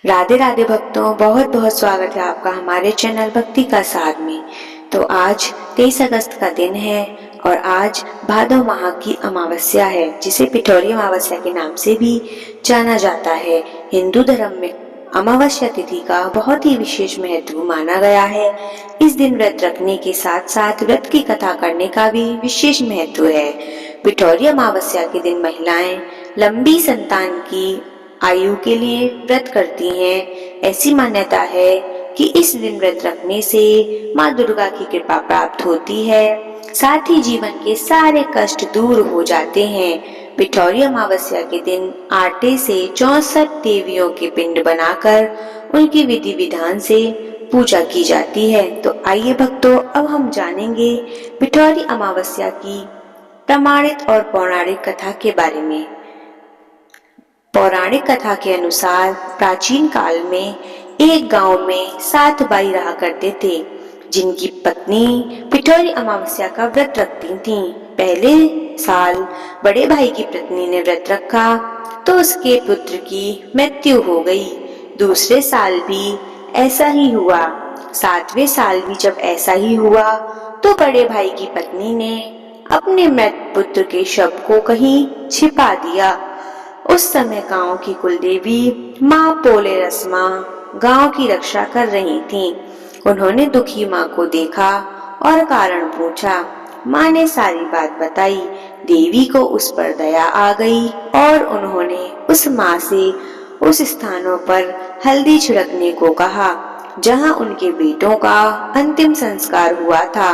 राधे राधे भक्तों, बहुत बहुत स्वागत है आपका हमारे चैनल भक्ति का साथ में। तो आज 23 अगस्त का दिन है और आज भादव माह की अमावस्या है, जिसे पिठौरी अमावस्या के नाम से भी जाना जाता है। हिंदू धर्म में अमावस्या तिथि का बहुत ही विशेष महत्व माना गया है। इस दिन व्रत रखने के साथ साथ व्रत की कथा करने का भी विशेष महत्व है। पिठौरी अमावस्या के दिन महिलाएं लंबी संतान की आयु के लिए व्रत करती हैं। ऐसी मान्यता है कि इस दिन व्रत रखने से माँ दुर्गा की कृपा प्राप्त होती है, साथ ही जीवन के सारे कष्ट दूर हो जाते हैं। पिठौरी अमावस्या के दिन आटे से 64 देवियों के पिंड बनाकर उनकी विधि विधान से पूजा की जाती है। तो आइए भक्तों, अब हम जानेंगे पिठौरी अमावस्या की प्रमाणित और पौराणिक कथा के बारे में। पौराणिक कथा के अनुसार प्राचीन काल में एक गांव में 7 भाई रहा करते थे, जिनकी पत्नी पिठौरी अमावस्या का व्रत रखती थीं। पहले साल बड़े भाई की पत्नी ने व्रत रखा तो उसके पुत्र की मृत्यु हो गई। दूसरे साल भी ऐसा ही हुआ। 7वें साल भी जब ऐसा ही हुआ तो बड़े भाई की पत्नी ने अपने मृत पुत्र के शव को कहीं छिपा दिया। उस समय गांव की कुलदेवी माँ पोलेरसमा गांव की रक्षा कर रही थीं। उन्होंने दुखी माँ को देखा और कारण पूछा। माँ ने सारी बात बताई। देवी को उस पर दया आ गई और उन्होंने उस माँ से उस स्थानों पर हल्दी छिड़कने को कहा जहाँ उनके बेटों का अंतिम संस्कार हुआ था।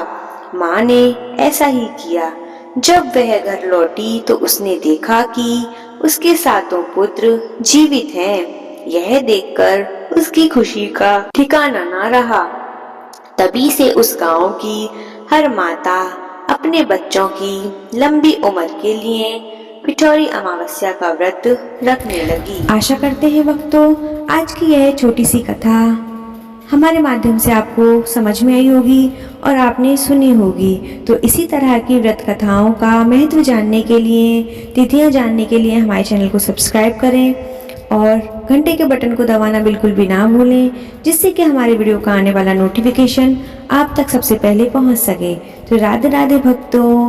माँ ने ऐसा ही किया। जब वह घर लौटी तो उसने देखा कि उसके 7 पुत्र जीवित हैं। यह देखकर उसकी खुशी का ठिकाना न रहा। तभी से उस गांव की हर माता अपने बच्चों की लंबी उम्र के लिए पिठौरी अमावस्या का व्रत रखने लगी। आशा करते हैं भक्तों, आज की यह छोटी सी कथा हमारे माध्यम से आपको समझ में आई होगी और आपने सुनी होगी। तो इसी तरह की व्रत कथाओं का महत्व जानने के लिए, तिथियां जानने के लिए हमारे चैनल को सब्सक्राइब करें और घंटे के बटन को दबाना बिल्कुल भी ना भूलें, जिससे कि हमारे वीडियो का आने वाला नोटिफिकेशन आप तक सबसे पहले पहुंच सके। तो राधे राधे भक्तों।